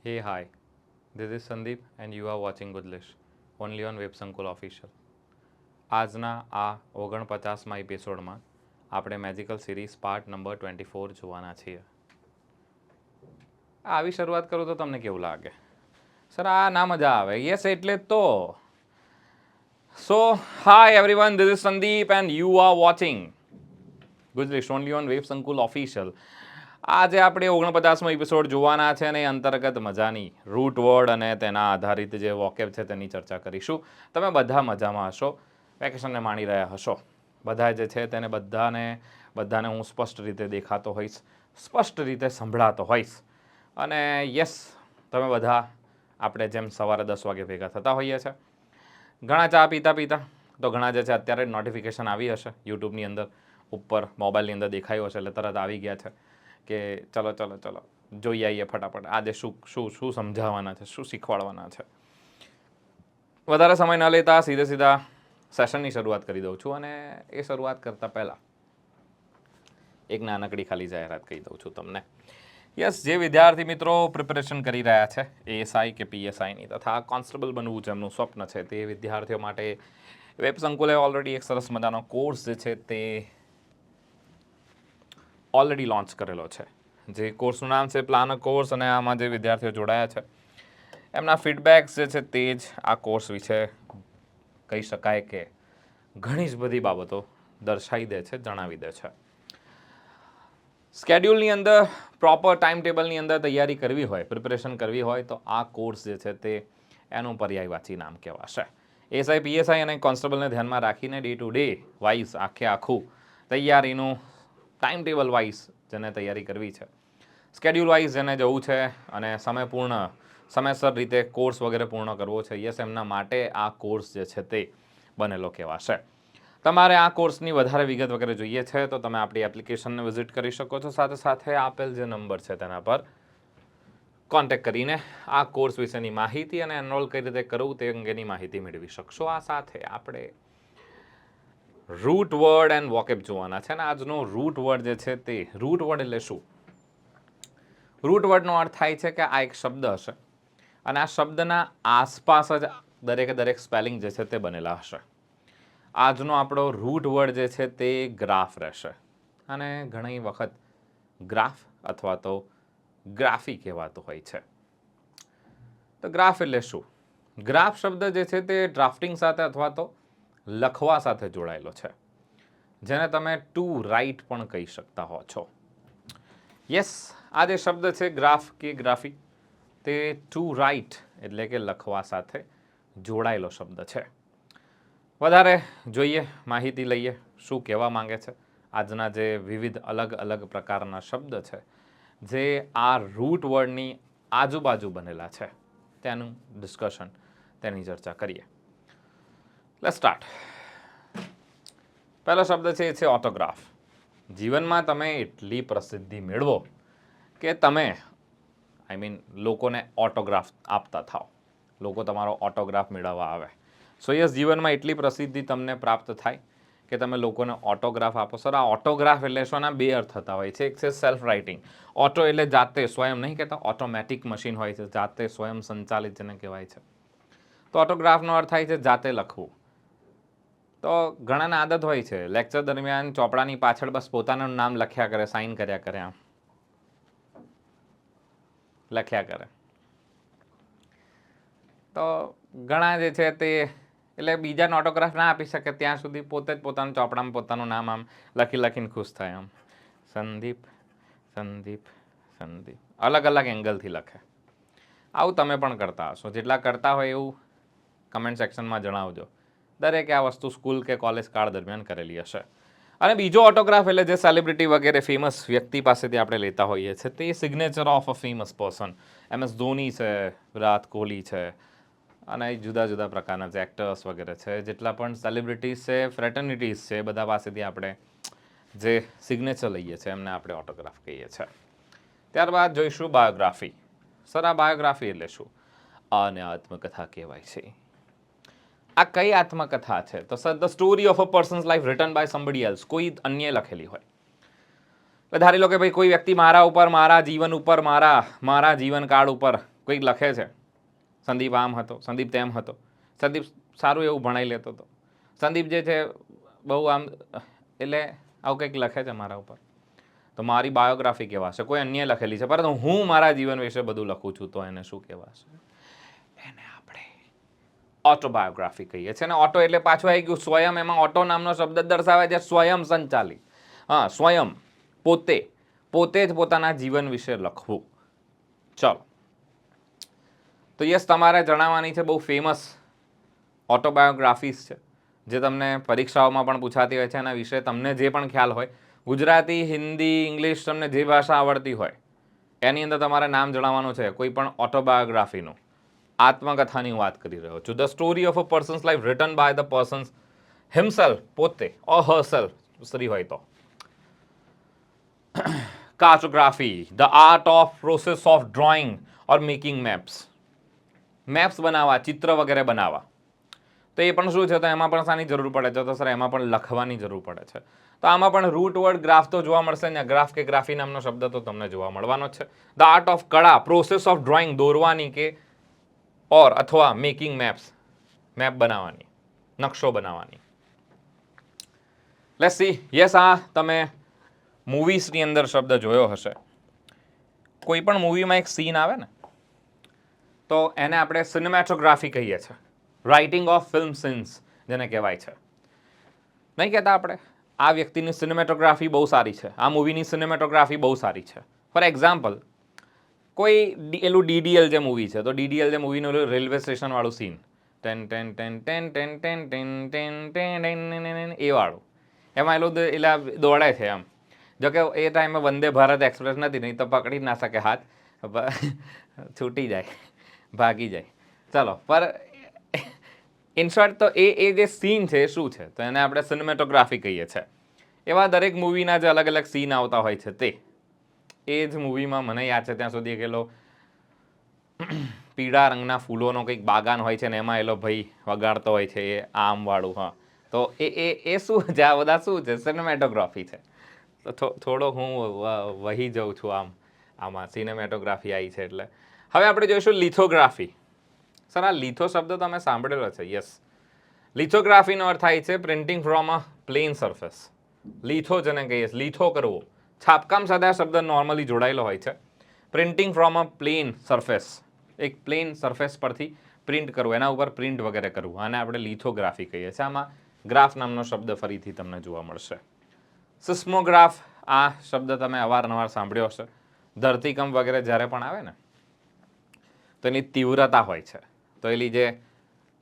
Hey, hi. This is Sandeep and you are watching Gujl only on WebSankul official. આજના આ 49મા એપિસોડમાં આપણે magical series part number 24 જોવાના છીએ. આવી શરૂઆત કરું તો તમને કેવું લાગે? સર આ ના મજા આવે. યસ એટલે તો. So hi everyone, this is Sandeep and you are watching Gujl only on WebSankul official. આજે આપણે 49મો એપિસોડ જોવાના છે અને એ અંતર્ગત મજાની રૂટ વર્ડ અને તેના આધારિત જે વોકેબ છે તેની ચર્ચા કરીશું. તમે બધા મજામાં હશો, વેકેશનને માણી રહ્યા હશો. બધા જે છે તેને બધાને હું સ્પષ્ટ રીતે દેખાતો હોઈશ, સ્પષ્ટ રીતે સંભળાતો હોઈશ. અને યસ, તમે બધા આપણે જેમ સવારે 10 વાગે ભેગા થતા હોઈએ છીએ. ઘણા ચા પીતા તો ઘણા જે છે અત્યારે નોટિફિકેશન આવી હશે યુટ્યુબની અંદર, ઉપર મોબાઈલની અંદર દેખાયું હશે એટલે તરત આવી ગયા છે કે ચલો જોઈ આવીએ ફટાફટ આજે શું સમજાવવાના છે, શું શીખવાડવાના છે. વધારે સમય ન લેતા સીધા સેશનની શરૂઆત કરી દઉં છું. અને એ શરૂઆત કરતાં પહેલાં એક નાનકડી ખાલી જાહેરાત કહી દઉં છું તમને. યસ, જે વિદ્યાર્થી મિત્રો પ્રિપેરેશન કરી રહ્યા છે એએસઆઈ કે પીએસઆઈની તથા કોન્સ્ટેબલ બનવું જેમનું સ્વપ્ન છે, તે વિદ્યાર્થીઓ માટે વેબસંકુલે ઓલરેડી એક સરસ મજાનો કોર્સ જે છે તે ઓલરેડી લોન્ચ કરેલો છે. જે કોર્સનું નામ છે પ્લાનર કોર્સ. અને આમાં જે વિદ્યાર્થીઓ જોડાયા છે એમના ફીડબેક્સ જે છે તે જ આ કોર્સ વિશે કહી શકાય કે ઘણી જ બધી બાબતો દર્શાવી દે છે, જણાવી દે છે. સ્કેડ્યુલની અંદર પ્રોપર ટાઈમ ટેબલની અંદર તૈયારી કરવી હોય, પ્રિપેરેશન કરવી હોય તો આ કોર્સ જે છે તે એનું પર્યાયવાચી નામ કહેવાશે. એસઆઈ પીએસઆઈ અને કોન્સ્ટેબલને ધ્યાનમાં રાખીને ડે ટુ ડે વાઇઝ આખું તૈયારીનું ટાઈમ ટેબલ વાઇઝ જેને તૈયારી કરવી છે, સ્કેડ્યુલ વાઇઝ જેને જવું છે અને સમયસર રીતે કોર્સ વગેરે પૂર્ણ કરવો છે, યસ એમના માટે આ કોર્સ જે છે તે બનેલો કહેવાશે. તમારે આ કોર્સની વધારે વિગત વગેરે જોઈએ છે તો તમે આપણી એપ્લિકેશનને વિઝિટ કરી શકો છો. સાથે આપેલ જે નંબર છે તેના પર કોન્ટેક્ટ કરીને આ કોર્સ વિશેની માહિતી અને એનરોલ કઈ રીતે કરવું તે અંગેની માહિતી મેળવી શકશો. આ સાથે આપણે રૂટ વર્ડ એન્ડ વોકેબ જોવાના છે. અને આજનો રૂટ વર્ડ જે છે તે રૂટ વર્ડ એટલે શું? રૂટ વર્ડનો અર્થ થાય છે કે આ એક શબ્દ હશે અને આ શબ્દના આસપાસ જ દરેક સ્પેલિંગ જે છે તે બનેલા હશે. આજનો આપણો રૂટ વર્ડ જે છે તે ગ્રાફ રહેશે. અને ઘણી વખત ગ્રાફ અથવા તો ગ્રાફી કહેવાતું હોય છે. તો ગ્રાફ એટલે શું? ગ્રાફ શબ્દ જે છે તે ડ્રાફ્ટિંગ સાથે અથવા તો લખવા સાથે જોડાયેલો છે, જેને તમે ટુ રાઇટ પણ કહી શકતા હો છો. યસ, આ જે શબ્દ છે ગ્રાફ કે ગ્રાફી, તે ટુ રાઇટ એટલે કે લખવા સાથે જોડાયેલો શબ્દ છે. વધારે જોઈએ, માહિતી લઈએ શું કહેવા માંગે છે. આજના જે વિવિધ અલગ પ્રકારના શબ્દ છે જે આ રૂટ વર્ડની આજુબાજુ બનેલા છે તેનું ડિસ્કશન, તેની ચર્ચા કરીએ. Let's start. પહેલો શબ્દ છે એ છે ઓટોગ્રાફ. જીવનમાં તમે એટલી પ્રસિદ્ધિ મેળવો કે તમે લોકોને ઓટોગ્રાફ આપતા થાઓ, લોકો તમારો ઓટોગ્રાફ મેળવવા આવે. સો યસ, જીવનમાં એટલી પ્રસિદ્ધિ તમને પ્રાપ્ત થાય કે તમે લોકોને ઓટોગ્રાફ આપો. સર, આ ઓટોગ્રાફ એટલે શોના બે અર્થ થતા હોય છે. એક છે સેલ્ફ રાઇટિંગ. ઓટો એટલે જાતે, સ્વયં નહીં કહેતા, ઓટોમેટિક મશીન હોય છે, જાતે સ્વયં સંચાલિત જેને કહેવાય છે. તો ઓટોગ્રાફનો અર્થ થાય છે જાતે લખવું. તો ઘણાને આદત હોય છે લેક્ચર દરમિયાન ચોપડાની પાછળ બસ પોતાનું નામ લખ્યા કરે, સાઇન કર્યા કરે, આમ લખ્યા કરે. તો ઘણા જે છે તે એટલે બીજાને ઓટોગ્રાફ ના આપી શકે ત્યાં સુધી પોતે જ પોતાના ચોપડામાં પોતાનું નામ આમ લખીને ખુશ થાય. આમ સંદીપ સંદીપ સંદીપ અલગ એંગલથી લખે. આવું તમે પણ કરતા હશો. જેટલા કરતા હોય એવું કમેન્ટ સેક્શનમાં જણાવજો. દરેકે આ વસ્તુ સ્કૂલ કે કોલેજ કાળ દરમિયાન કરેલી હશે. અને બીજો ઓટોગ્રાફ એટલે જે સેલિબ્રિટી વગેરે ફેમસ વ્યક્તિ પાસેથી આપણે લેતા હોઈએ છીએ તે signature of a famous person. MS Dhoni છે, વિરાટ કોહલી છે અને જુદા પ્રકારના જે એક્ટર્સ વગેરે છે, જેટલા પણ સેલિબ્રિટીઝ છે, ફ્રેટર્નિટીઝ છે, બધા પાસેથી આપણે જે સિગ્નેચર લઈએ છીએ એમને આપણે ઓટોગ્રાફ કહીએ છીએ. ત્યારબાદ જોઈશું બાયોગ્રાફી. સર, આ બાયોગ્રાફી એટલે શું? આને આત્મકથા કહેવાય છે. આ કઈ આત્મકથા છે? તો sir, the story of a person's life written by somebody else. કોઈ અન્ય લખેલી હોય. ધારી લો કે ભાઈ કોઈ વ્યક્તિ મારા જીવનકાળ ઉપર કોઈક લખે છે સંદીપ આમ હતો, સંદીપ તેમ હતો, સંદીપ સારું એવું ભણાઈ લેતો હતો, સંદીપ જે છે બહુ આમ, એટલે આવું કંઈક લખે છે મારા ઉપર, તો મારી બાયોગ્રાફી કહેવાશે. કોઈ અન્ય લખેલી છે, પરંતુ હું મારા જીવન વિશે બધું લખું છું, તો એને શું કહેવાશે? એને આપણે ઓટોબાયોગ્રાફી કહીએ છીએ. અને ઓટો એટલે પાછું આવી ગયું સ્વયં. એમાં ઓટો નામનો શબ્દ દર્શાવે છે સ્વયં સંચાલિત. હા, સ્વયં, પોતે જ પોતાના જીવન વિશે લખવું. ચલો, તો યસ, તમારે જણાવવાની છે બહુ ફેમસ ઓટોબાયોગ્રાફીસ છે, જે તમને પરીક્ષાઓમાં પણ પૂછાતી હોય છે. એના વિશે તમને જે પણ ખ્યાલ હોય, ગુજરાતી, હિન્દી, ઇંગ્લિશ, તમને જે ભાષા આવડતી હોય એની અંદર તમારે નામ જણાવવાનું છે કોઈ પણ ઓટોબાયોગ્રાફીનું. આત્મકથાની વાત કરી રહ્યો છું. The story of a person's life written by the person himself, પોતે, ઓર હરસેલ્ફ, સ્ત્રી હોય તો. Cartography, the art of process of drawing or making maps. Maps બનાવવા, ચિત્ર વગેરે બનાવવા. તો એ પણ શું છે? તો એમાં પણ શાની જરૂર પડે છે? તો સર એમાં પણ લખવાની જરૂર પડે છે. તો આમાં પણ રૂટ વર્ડ ગ્રાફ તો જોવા મળશે ને. ગ્રાફ કે ગ્રાફી નામનો શબ્દ તો તમને જોવા મળવાનો જ છે. ધ આર્ટ ઓફ કળા, પ્રોસેસ ઓફ ડ્રોઈંગ, દોરવાની કે ઓર અથવા મેકિંગ મેપ્સ, મેપ બનાવવાની, નકશો બનાવવાની. Let's see. યસ, આ તમે મૂવીઝની અંદર શબ્દ જોયો હશે. કોઈ પણ મૂવીમાં એક સીન આવે ને, તો એને આપણે સિનેમેટોગ્રાફી કહીએ છીએ. રાઇટિંગ ઓફ ફિલ્મ સીન્સ જેને કહેવાય છે. નહીં કહેતા આપણે આ વ્યક્તિની સિનેમેટોગ્રાફી બહુ સારી છે, આ મૂવીની સિનેમેટોગ્રાફી બહુ સારી છે. ફોર એક્ઝામ્પલ, કોઈ એલું ડીડીએલ જે મૂવી છે, તો ડીડીએલ જે મૂવીનું રેલવે સ્ટેશન વાળું સીન, ટેન ટેન ટેન ટેન ટેન ટેન ટેન ટેન ટેન એ વાળું, એમાં એલું એટલે દોડે છે એમ. જોકે એ ટાઈમે વંદે ભારત એક્સપ્રેસ નથી, નહીં તો પકડી ના શકે હાથ, છૂટી જાય, ભાગી જાય. ચલો, પર ઇન શોર્ટ તો એ જે સીન છે એ શું છે? તો એને આપણે સિનેમેટોગ્રાફી કહીએ છીએ. એવા દરેક મૂવીના જે અલગ અલગ સીન આવતા હોય છે, તે એ જ મૂવીમાં મને યાદ છે ત્યાં સુધી કેલો પીળા રંગના ફૂલોનો કંઈક બાગાન હોય છે ને એમાં એલો ભાઈ વગાડતો હોય છે એ આમવાળું. હા, તો એ શું છે? આ બધા શું છે? સિનેમેટોગ્રાફી છે. તો થોડો હું વહી જાઉં છું આમાં સિનેમેટોગ્રાફી આવી છે એટલે. હવે આપણે જોઈશું લિથોગ્રાફી. સર, આ લિથો શબ્દ તમે સાંભળેલો છે? યસ. લિથોગ્રાફીનો અર્થ થાય છે printing from a plane surface. લિથો જેને કહીએ, લિથો કરવો, છાપકામ સાથે આ શબ્દ નોર્મલી જોડાયેલો હોય છે. Printing from a plane surface, એક પ્લેન સરફેસ પરથી પ્રિન્ટ કરવું, એના ઉપર પ્રિન્ટ વગેરે કરવું, આને આપણે લિથોગ્રાફી કહીએ છીએ. આમાં ગ્રાફ નામનો શબ્દ ફરીથી તમને જોવા મળશે. સિસ્મોગ્રાફ, આ શબ્દ તમે અવારનવાર સાંભળ્યો હશે. ધરતીકંપ વગેરે જ્યારે પણ આવે ને, તો એની તીવ્રતા હોય છે. તો એલી જે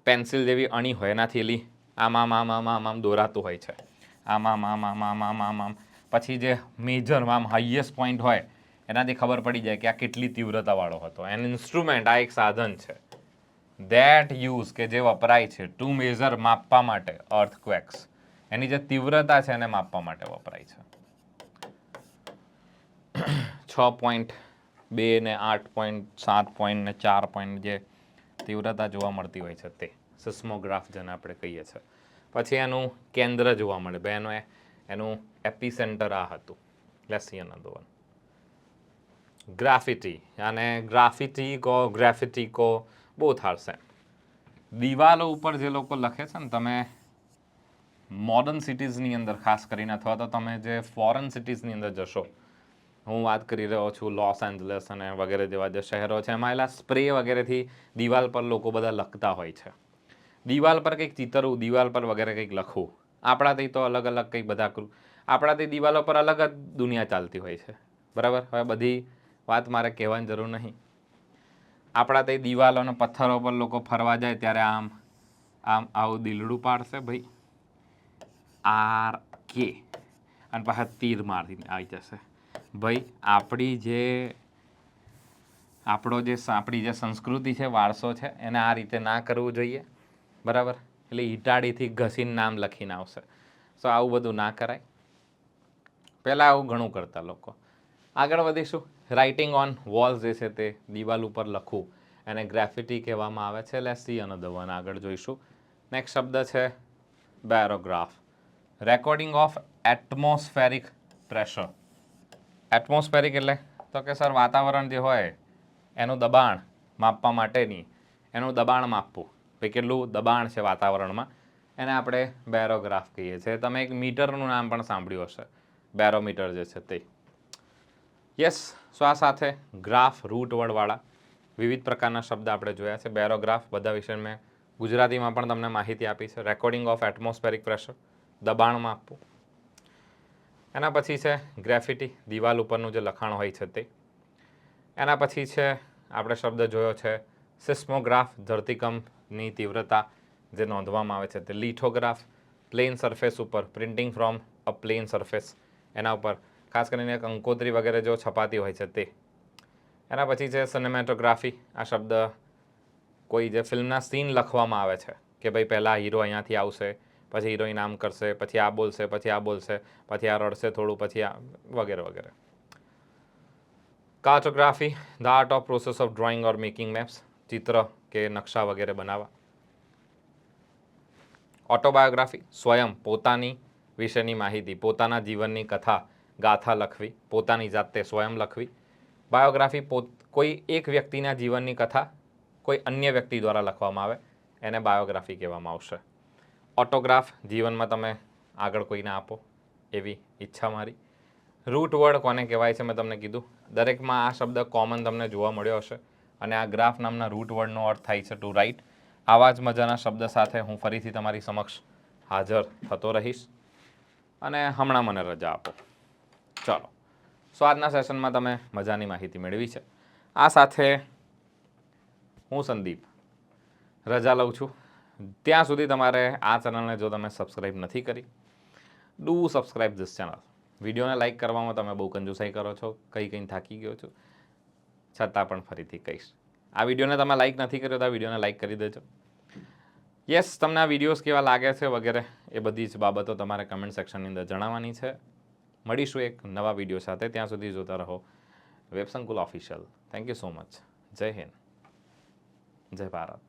પેન્સિલ જેવી અણી હોય એનાથી એલી આમ દોરાતું હોય છે. આમ. પછી જે મેજર હાઈએસ્ટ પોઈન્ટ હોય એનાથી ખબર પડી જાય કે આ કેટલી તીવ્રતાવાળો હતો. એન ઇન્સ્ટ્રુમેન્ટ, આ એક સાધન છે ધેટ યુઝ, કે જે વપરાય છે ટુ મેઝર, માપવા માટે, અર્થક્વેક્સ, એની જે તીવ્રતા છે એને માપવા માટે વપરાય છે. 6.2 ને 8.7 ને 4 પોઈન્ટ જે તીવ્રતા જોવા મળતી હોય છે તે સિસ્મોગ્રાફ જેને આપણે કહીએ છીએ. પછી એનું કેન્દ્ર જોવા મળે ભાઈ, એનું એપિસેન્ટર આ હતું. Let's see another one. Graffiti, અને ગ્રાફિટી કહો, ગ્રાફિટી કહો, બોથ આર સેમ. દિવાલો ઉપર જે લોકો લખે છે ને, તમે મોડર્ન સિટીઝની અંદર ખાસ કરીને, અથવા તો તમે જે ફોરેન સિટીઝની અંદર જશો, હું વાત કરી રહ્યો છું લોસ એન્જલસ અને વગેરે જેવા જે શહેરો છે, એમાં એલા સ્પ્રે વગેરેથી દિવાલ પર લોકો બધા લખતા હોય છે. દિવાલ પર કંઈક ચિતરવું, દિવાલ પર વગેરે કંઈક લખવું. આપણાથી તો અલગ અલગ કંઈક બધા આપણાથી દિવાલો પર અલગ જ દુનિયા ચાલતી હોય છે, બરાબર. હવે બધી વાત મારે કહેવાની જરૂર નહીં. આપણાથી દિવાલો અને પથ્થરો પર લોકો ફરવા જાય ત્યારે આવું દિલડું પાડશે ભાઈ, આર કે, અને પાછા તીર મારીને આવી જશે ભાઈ. આપણી જે સંસ્કૃતિ છે, વારસો છે, એને આ રીતે ના કરવું જોઈએ, બરાબર. એટલે ઈટાળીથી ઘસીને નામ લખીને આવશે. સો આવું બધું ના કરાય. પહેલાં આવું ઘણું કરતા લોકો. આગળ વધીશું. રાઇટિંગ ઓન વોલ્સ જે છે તે દિવાલ ઉપર લખવું, એને ગ્રાફિટી કહેવામાં આવે છે. Let's see another one. આગળ જોઈશું. નેક્સ્ટ શબ્દ છે barograph. Recording of atmospheric pressure. Atmospheric એટલે તો કે સર વાતાવરણ જે હોય એનું દબાણ, માપવા માટેની એનું દબાણ માપવું, ભાઈ કેટલું દબાણ છે વાતાવરણમાં, એને આપણે બેરોગ્રાફ કહીએ છીએ. તમે એક મીટરનું નામ પણ સાંભળ્યું હશે, બેરોમીટર જે છે તે. યસ, સો આ સાથે ગ્રાફ રૂટ વર્ડવાળા વિવિધ પ્રકારના શબ્દ આપણે જોયા છે. બેરોગ્રાફ બધા વિશે મેં ગુજરાતીમાં પણ તમને માહિતી આપી છે. રેકોર્ડિંગ ઓફ એટમોસ્ફેરિક પ્રેશર, દબાણ માપવું. એના પછી છે ગ્રેફિટી, દિવાલ ઉપરનું જે લખાણ હોય છે તે. એના પછી છે આપણે શબ્દ જોયો છે સિસ્મોગ્રાફ, ધરતીકંપની તીવ્રતા જે નોંધવામાં આવે છે તે. લિથોગ્રાફ, પ્લેન સરફેસ ઉપર printing from a plane surface, એના ઉપર ખાસ કરીને કંકોત્રી વગેરે જો છપાતી હોય છે તે. એના પછી છે સિનેમેટોગ્રાફી, આ શબ્દ કોઈ જે ફિલ્મના સીન લખવામાં આવે છે કે ભાઈ પહેલાં હીરો અહીંયાથી આવશે, પછી હિરોઈન આમ કરશે, પછી આ બોલશે, પછી આ બોલશે, પછી આ રડશે થોડું, પછી આ વગેરે વગેરે. Cartography, the art of process of drawing or making maps, ચિત્ર કે નકશા વગેરે બનાવવા. ઓટોબાયોગ્રાફી, સ્વયં પોતાની વિશેની માહિતી, પોતાના જીવનની કથા ગાથા લખવી, પોતાની જાતે સ્વયં લખવી. બાયોગ્રાફી, કોઈ એક વ્યક્તિના જીવનની કથા કોઈ અન્ય વ્યક્તિ દ્વારા લખવામાં આવે, એને બાયોગ્રાફી કહેવામાં આવશે. ઓટોગ્રાફ, જીવનમાં તમે આગળ કોઈને આપો એવી ઈચ્છા મારી. રૂટ વર્ડ કોને કહેવાય છે મેં તમને કીધું. દરેકમાં આ શબ્દ કોમન તમને જોવા મળ્યો હશે, અને આ ગ્રાફ નામના રૂટ વર્ડનો અર્થ થાય છે ટુ રાઇટ. આવા જ મજાના શબ્દ સાથે હું ફરીથી તમારી સમક્ષ હાજર થતો રહીશ, અને હમણાં મને રજા આપો. ચાલો, સો આજના સેશનમાં તમે મજાની માહિતી મેળવી છે. આ સાથે હું સંદીપ રજા લઉં છું. ત્યાં સુધી તમારે આ ચેનલને જો તમે સબસ્ક્રાઈબ નથી કરી, ડુ સબસ્ક્રાઈબ ધીસ ચેનલ. વિડીયોને લાઇક કરવામાં તમે બહુ કંજુસાઈ કરો છો, કંઈ થાકી ગયો છું, છતાં પણ ફરીથી કહીશ, આ વિડીયોને તમે લાઇક નથી કર્યો તો આ વિડીયોને લાઇક કરી દેજો. યસ, તમને આ વિડીયોઝ કેવા લાગે છે વગેરે એ બધી જ બાબતો તમારે કમેન્ટ સેક્શનની અંદર જણાવવાની છે. મળીશું એક નવા વિડીયો સાથે, ત્યાં સુધી જોતા રહો Websankul official. Thank you so much. જય હિન્દ, જય ભારત.